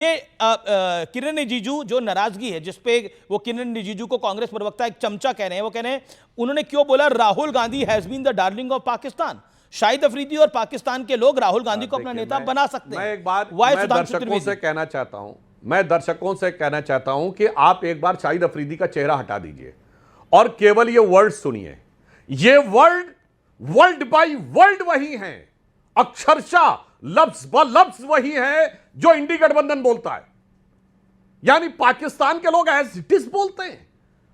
किरण रिजिजू जो नाराजगी है जिसपे वो किरण रिजिजू को कांग्रेस प्रवक्ता एक चमचा कह रहे हैं, वो कह रहे हैं उन्होंने क्यों बोला Rahul Gandhi has been the darling of Pakistan. Shahid Afridi और पाकिस्तान के लोग राहुल गांधी को अपना नेता बना सकते हैं। मैं एक बार दर्शकों से कहना चाहता हूं, मैं दर्शकों से कहना चाहता हूं कि आप एक बार शाहिद अफरीदी का चेहरा हटा दीजिए और केवल ये वर्ड सुनिए। ये वर्ल्ड बाय वर्ल्ड वही हैं, अक्षरशः लफ्ज ब लफ्ज वही है जो इंडी गठबंधन बोलता है, यानी पाकिस्तान के लोग एज इट इज बोलते हैं।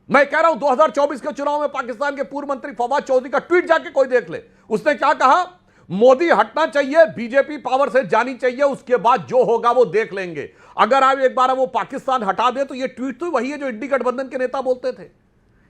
मैं कह रहा हूं 2024 के चुनाव में पाकिस्तान के पूर्व मंत्री फवाद चौधरी का ट्वीट जाके कोई देख ले, उसने क्या कहा, मोदी हटना चाहिए, बीजेपी पावर से जानी चाहिए, उसके बाद जो होगा वो देख लेंगे। अगर आप एक बार वो पाकिस्तान हटा दे तो ये ट्वीट तो वही है जो इंडी गठबंधन के नेता बोलते थे।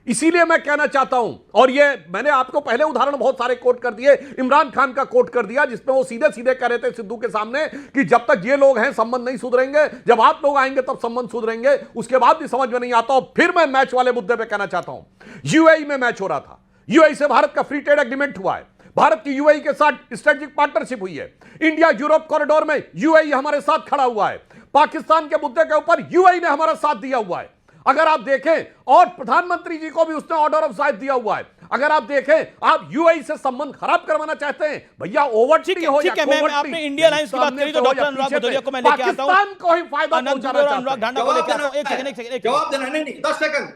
इसीलिए मैं कहना चाहता हूं, और ये मैंने आपको पहले उदाहरण बहुत सारे कोट कर दिए, इमरान खान का कोट कर दिया जिसमें वो सीधे सीधे कह रहे थे सिद्धू के सामने कि जब तक ये लोग हैं संबंध नहीं सुधरेंगे, जब आप लोग आएंगे तब संबंध सुधरेंगे। उसके बाद भी समझ में नहीं आता। फिर मैं मैच वाले मुद्दे पे कहना चाहता हूं, यूएई में मैच हो रहा था, यूएई से भारत का फ्री ट्रेड एग्रीमेंट हुआ है, भारत की यूएई के साथ स्ट्रेटेजिक पार्टनरशिप हुई है, इंडिया यूरोप कॉरिडोर में यूएई हमारे साथ खड़ा हुआ है, पाकिस्तान के मुद्दे के ऊपर यूएई ने हमारा साथ दिया हुआ है। अगर आप देखें, और प्रधानमंत्री जी को भी उसने ऑर्डर ऑफ साइड दिया हुआ है। अगर आप देखें, आप यूएई से संबंध खराब करवाना चाहते हैं, भैया ओवरटी हो या कोवरटी, आपने इंडिया लाइंस की बात करी तो डॉक्टर अनुराग भदौरिया को मैं लेके आता हूं, पाकिस्तान को ही फायदा पहुंचाना चाहते हैं। अनुराग ढांडा को लेके आता हूं। एक सेकंड जवाब देना, नहीं 10 सेकंड।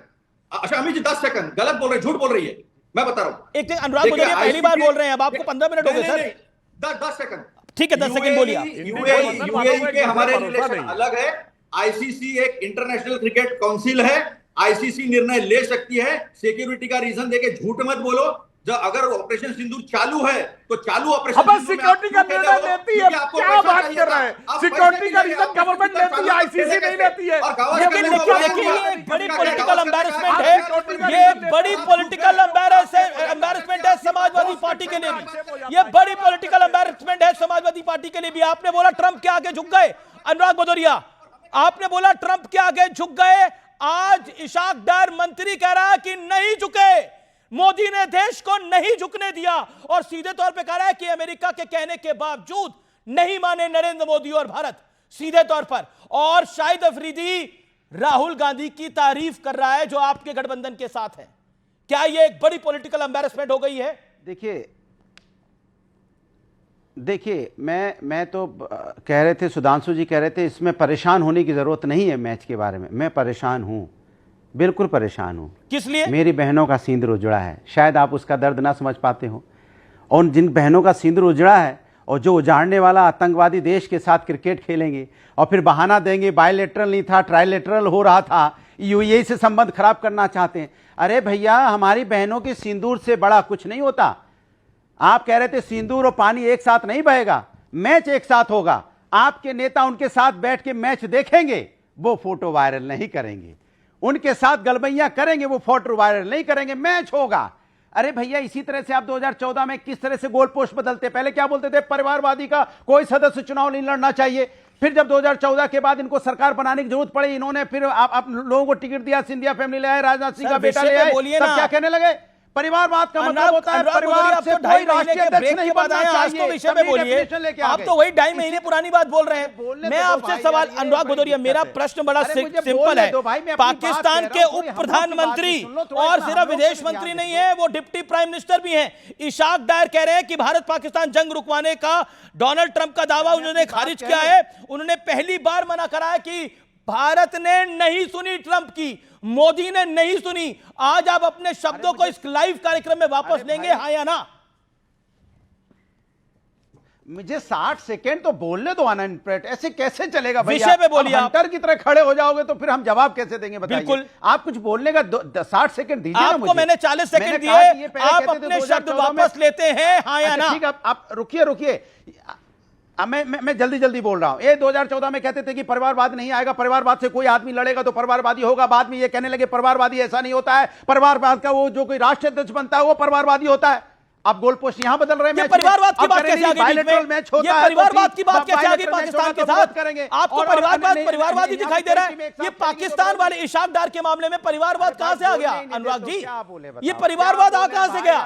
अच्छा अमित जी 10 सेकंड, गलत बोल रहे, झूठ बोल रही है, मैं बता रहा हूं। एक अनुराग भदौरिया पहली बार बोल रहे हैं, अब आपको 15 मिनट हो गए सर। 10 सेकंड, ठीक है, 10 सेकंड बोलिए। यूएई के हमारे रिलेशन अलग है, आईसीसी एक इंटरनेशनल क्रिकेट काउंसिल है, आईसीसी निर्णय ले सकती है। सिक्योरिटी का रीजन देके झूठ मत बोलो। जो अगर ऑपरेशन सिंदूर चालू है तो चालू ऑपरेशन सिक्योरिटी का निर्णय लेती है, क्या बात कर रहे हैं? सिक्योरिटी का रीजन गवर्नमेंट लेती है, आईसीसी नहीं लेती है। लेकिन देखिए ये एक बड़ी पॉलिटिकल एम्बैरेसमेंट है, ये एक बड़ी पॉलिटिकल एम्बैरेसमेंट है समाजवादी पार्टी के लिए भी, ये बड़ी पॉलिटिकल एम्बैरेसमेंट है समाजवादी पार्टी के लिए भी। आपने बोला ट्रंप के आगे झुक गए, अनुराग भदौरिया, आपने बोला ट्रंप के आगे झुक गए। आज इशाक डार मंत्री कह रहा है कि नहीं झुके, मोदी ने देश को नहीं झुकने दिया, और सीधे तौर पे कह रहा है कि अमेरिका के कहने के बावजूद नहीं माने नरेंद्र मोदी और भारत, सीधे तौर पर। और शाहिद अफरीदी राहुल गांधी की तारीफ कर रहा है जो आपके गठबंधन के साथ है। क्या यह एक बड़ी पॉलिटिकल एम्बैरेसमेंट हो गई है? देखिए मैं तो कह रहे थे, सुधांशु जी कह रहे थे इसमें परेशान होने की जरूरत नहीं है मैच के बारे में। मैं परेशान हूं, बिल्कुल परेशान हूं। किस लिए? मेरी बहनों का सिंदूर उजड़ा है, शायद आप उसका दर्द ना समझ पाते हो। और जिन बहनों का सिंदूर उजड़ा है और जो उजाड़ने वाला आतंकवादी देश के साथ क्रिकेट खेलेंगे और फिर बहाना देंगे बायलैटरल नहीं था, ट्राइलैटरल हो रहा था, यूएई से संबंध खराब करना चाहते हैं। अरे भैया, हमारी बहनों के सिंदूर से बड़ा कुछ नहीं होता। आप कह रहे थे सिंदूर और पानी एक साथ नहीं बहेगा, मैच एक साथ होगा। आपके नेता उनके साथ बैठ के मैच देखेंगे, वो फोटो वायरल नहीं करेंगे, उनके साथ गलबैया करेंगे, वो फोटो वायरल नहीं करेंगे, मैच होगा। अरे भैया, इसी तरह से आप 2014 में किस तरह से गोल पोस्ट बदलते, पहले क्या बोलते थे, परिवारवादी का कोई सदस्य चुनाव नहीं लड़ना चाहिए। फिर जब 2014 के बाद इनको सरकार बनाने की जरूरत पड़ी, इन्होंने फिर आप लोगों को टिकट दिया, सिंधिया फैमिली ले आए, राजनाथ सिंह का बेटा ले आए, तब क्या कहने लगे, परिवारवाद का मतलब होता है परिवार से कोई राष्ट्रीय अध्यक्ष नहीं बनना चाहिए। विषय में बोलिए, आप तो वही 2.5 महीने पुरानी बात बोल रहे हैं। मैं आपसे सवाल, अनुराग भदौरिया, मेरा प्रश्न बड़ा सिंपल है। पाकिस्तान के उप प्रधानमंत्री और सिर्फ विदेश मंत्री नहीं है, वो डिप्टी प्राइम मिनिस्टर भी हैं। इशाक डार कह रहे हैं कि भारत पाकिस्तान जंग रुकवाने का डोनाल्ड ट्रंप का दावा उन्होंने खारिज किया है। उन्होंने पहली बार मना करा है कि भारत ने नहीं सुनी ट्रंप की, मोदी ने नहीं सुनी। आज आप अपने शब्दों को इस लाइव कार्यक्रम में वापस लेंगे, हाँ या ना? मुझे 60 सेकेंड तो बोलने दो आनंद, ऐसे कैसे चलेगा भैया? विषय पे बोलिए। हंटर की तरह खड़े हो जाओगे तो फिर हम जवाब कैसे देंगे, बताइए। बिल्कुल, आप कुछ बोलने का 60 सेकंड दीजिए ना मुझे। आपको मैंने 40 सेकंड दिए, आप अपने शब्द वापस लेते हैं, हाँ या ना? ठीक है, आप रुकिए। मैं जल्दी बोल रहा हूं। ये 2014 में कहते थे कि परिवारवाद नहीं आएगा, परिवारवाद से कोई आदमी लड़ेगा तो परिवारवादी होगा। बाद में ये कहने लगे परिवारवादी ऐसा नहीं होता है, परिवारवाद का वो जो कोई राष्ट्रीय अध्यक्ष बनता है वो परिवारवादी होता है। अब गोल पोस्ट यहां बदल रहे हैं। परिवारवाद की बात कैसे आगे मैच होता है? परिवारवाद की बात कैसे आगे पाकिस्तान के साथ करेंगे? आपको परिवारवादी दिखाई दे रहा है। ये पाकिस्तान वाले इशाक डार के मामले में परिवारवाद कहां से आ गया अनुराग जी? ये परिवारवाद कहां से गया?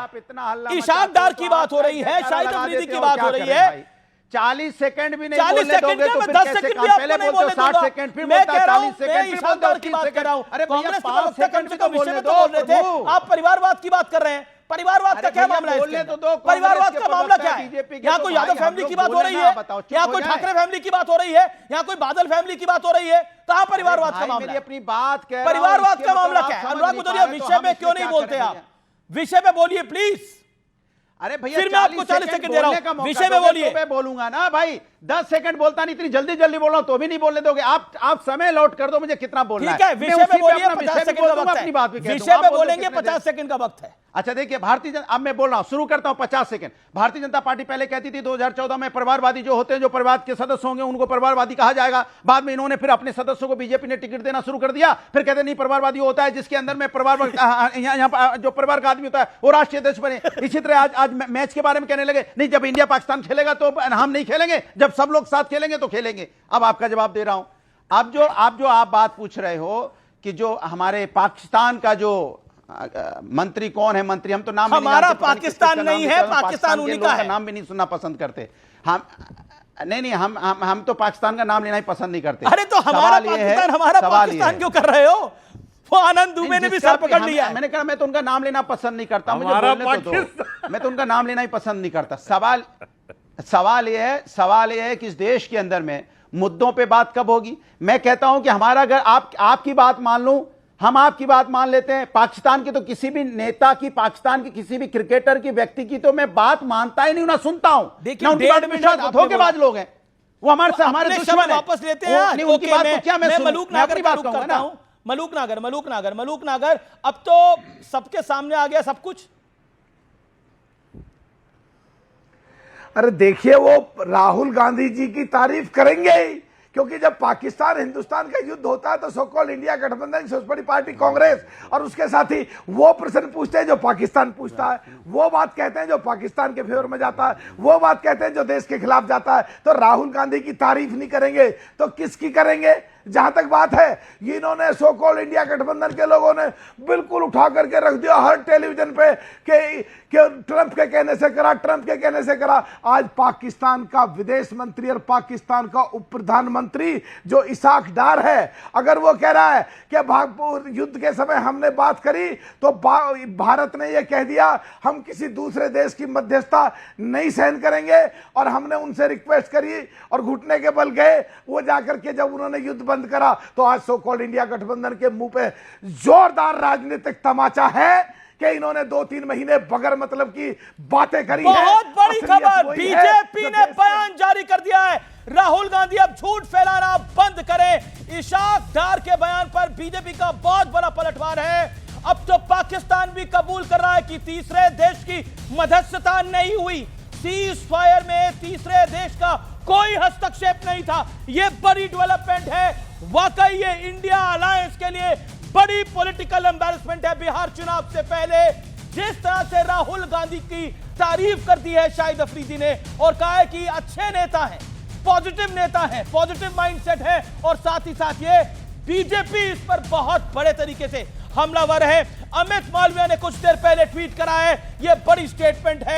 इशाक डार की बात हो रही है, शाहिद अफरीदी की बात हो रही है। 40 सेकंड भी नहीं 40 बोलने सेकंड दोगे क्या, तो मैं फिर 10 कैसे सेकंड काम? भी पहले आपको नहीं बोलते बोलने 60 दूंगा। सेकंड, फिर मैं बोलता कह रहा हूं, 40 सेकंड, फिर बोलता ईशान की बात कर रहा हूं। अरे भैया कांग्रेस के 5 वक्त कम सेकंड से भी कम तो विषय बोलने में दो तो बोल रहे थे। प्रभु। आप परिवारवाद की बात कर रहे हैं। परिवारवाद का अरे क्या भैया मामला है? बोलने इसके तो अंदर? दो, परिवारवाद कांग्रेस का के मामला प्रवक्ता क्या है? बीजेपी के यहाँ तो कोई भाई यादव हम फैमिली लोग की बात हो बोले रही ना, है, बताओ, चुप यहाँ हो कोई जाए। ठाकरे फैमिली की बात हो रही है, यहाँ कोई बादल फैमिली की बात हो रही है। कहाँ परिवारवाद का भाई मामला मेरी है? अपनी बात कह रहा हूं, परिवारवाद इसके का मतलब मामला आप क्या है? समझ अनुराग नहीं भदौरिया, पा रहे, तो विषय हम पे इसमें क्यों नहीं क्या बोलते करें आप? भैया? विषय पे बोलिए प्लीज। अरे भैया फिर मैं आपको 40 सेकंड दे रहा हूं। बोलने का मौका विषय में दोगे बोलिए। तो मैं बोलूंगा ना भाई। 10 सेकंड बोलता नहीं, इतनी जल्दी जल्दी बोल रहा हूं तो भी नहीं बोलने दोगे। आप समय लॉट कर दो मुझे कितना बोलना ठीक है, मैं विषय उसी पे बोलिए, अपना 50 विषय भी सेकंड बोल का दूंगा, वक्त अपनी बात भी है। कह विषय दूंगा। पे आप बोल दो बोलेंगे, कितने 50 सेकंड का वक्त है। अच्छा देखिए, भारतीय जनता, अब मैं बोल रहा हूं, शुरू करता हूं 50 सेकंड। भारतीय जनता पार्टी पहले कहती थी 2014 में परिवारवादी जो होते हैं, जो परिवार के सदस्य होंगे उनको परिवारवादी कहा जाएगा। बाद में इन्होंने फिर अपने सदस्यों को बीजेपी ने टिकट देना शुरू कर दिया। फिर कहते नहीं, परिवारवादी होता है जिसके अंदर में परिवार यहाँ जो परिवार का आदमी होता है वो राष्ट्रीय अध्यक्ष बने। इसी तरह आज मैच के बारे में कहने लगे, नहीं जब इंडिया पाकिस्तान खेलेगा तो हम नहीं खेलेंगे, जब सब लोग साथ खेलेंगे तो खेलेंगे। अब आपका जवाब दे रहा हूं। अब जो आप बात पूछ रहे हो कि जो हमारे पाकिस्तान का जो मंत्री कौन है, मंत्री हम तो नाम भी नहीं हमारा जानते, पता नहीं किस-किस पाकिस्तान का नाम नहीं लेते है, हैं, पाकिस्तान के उन्हीं लोगों का है। नाम भी नहीं सुनना पसंद करते हम। नहीं हम तो पाकिस्तान का नाम लेना ही पसंद नहीं करते। अरे तो हमारा पाकिस्तान, हमारा पाकिस्तान क्यों कर रहे हो? वो आनंद दुबे ने भी सर पकड़ लिया है। मैंने कहा मैं तो उनका नाम लेना पसंद नहीं करता, मुझे हमारा बोलने तो दो। मैं तो उनका नाम लेना ही पसंद नहीं करता। सवाल यह है कि इस देश के अंदर में मुद्दों पे बात कब होगी? मैं कहता हूं कि हमारा, अगर आपकी बात मान लूं, हम आपकी बात मान लेते हैं। पाकिस्तान के तो किसी भी नेता की, पाकिस्तान के किसी भी क्रिकेटर की, व्यक्ति की तो मैं बात मानता ही नहीं, ना सुनता हूं। देखिए, ना उनकी बात में शायद धोखेबाज लोग हैं, वो हमारे दुश्मन हैं। वापस लेते हैं। नहीं, उनकी बात को क्या मैं मलूक नागर बात करता कहूंगा हूं। मलूक नागर, अब तो सबके सामने आ गया सब कुछ। अरे देखिए, वो राहुल गांधी जी की तारीफ करेंगे ही, क्योंकि जब पाकिस्तान हिंदुस्तान का युद्ध होता है तो सो कॉल्ड इंडिया गठबंधन की सबसे बड़ी पार्टी कांग्रेस और उसके साथी वो प्रश्न पूछते हैं जो पाकिस्तान पूछता है, वो बात कहते हैं जो पाकिस्तान के फेवर में जाता है, वो बात कहते हैं जो देश के खिलाफ जाता है। तो राहुल गांधी की तारीफ नहीं करेंगे तो किसकी करेंगे? जहां तक बात है, इन्होंने सो कॉल्ड इंडिया गठबंधन के लोगों ने बिल्कुल उठा करके रख दिया हर टेलीविजन पे कि ट्रंप के कहने से करा, ट्रंप के कहने से करा। आज पाकिस्तान का विदेश मंत्री और पाकिस्तान का उप प्रधानमंत्री जो इसाक डार है, अगर वो कह रहा है कि युद्ध के समय हमने बात करी तो भारत ने यह कह दिया हम किसी दूसरे देश की मध्यस्थता नहीं सहन करेंगे और हमने उनसे रिक्वेस्ट करी और घुटने के बल गए, वो जाकर के जब उन्होंने युद्ध बंद करा तो आज सो कॉल्ड इंडिया गठबंधन के मुंह पे जोरदार राजनीतिक तमाचा है कि इन्होंने 2-3 महीने बगैर मतलब की बातें करी हैं। बहुत बड़ी खबर, वही है बीजेपी जो ने देश बयान जारी कर दिया है। राहुल गांधी अब झूठ फैलाना बंद करें। इशाक डार के बयान पर बीजेपी का बहुत बड़ा पलटवार है। अब तो पाकिस्तान भी कबूल कर रहा है कि तीसरे देश की मध्यस्थता नहीं हुई, सीज फायर में तीसरे देश का कोई हस्तक्षेप नहीं था। यह बड़ी डेवलपमेंट है, वाकई ये इंडिया अलायंस के लिए बड़ी पॉलिटिकल एम्बैरेसमेंट है। बिहार चुनाव से पहले जिस तरह से राहुल गांधी की तारीफ कर दी है शाहिद अफरीदी ने और कहा है कि अच्छे नेता हैं, पॉजिटिव नेता हैं, पॉजिटिव माइंडसेट है, और साथ ही साथ ये बीजेपी इस पर बहुत बड़े तरीके से हमलावर है। अमित मालवीय ने कुछ देर पहले ट्वीट करा है, यह बड़ी स्टेटमेंट है।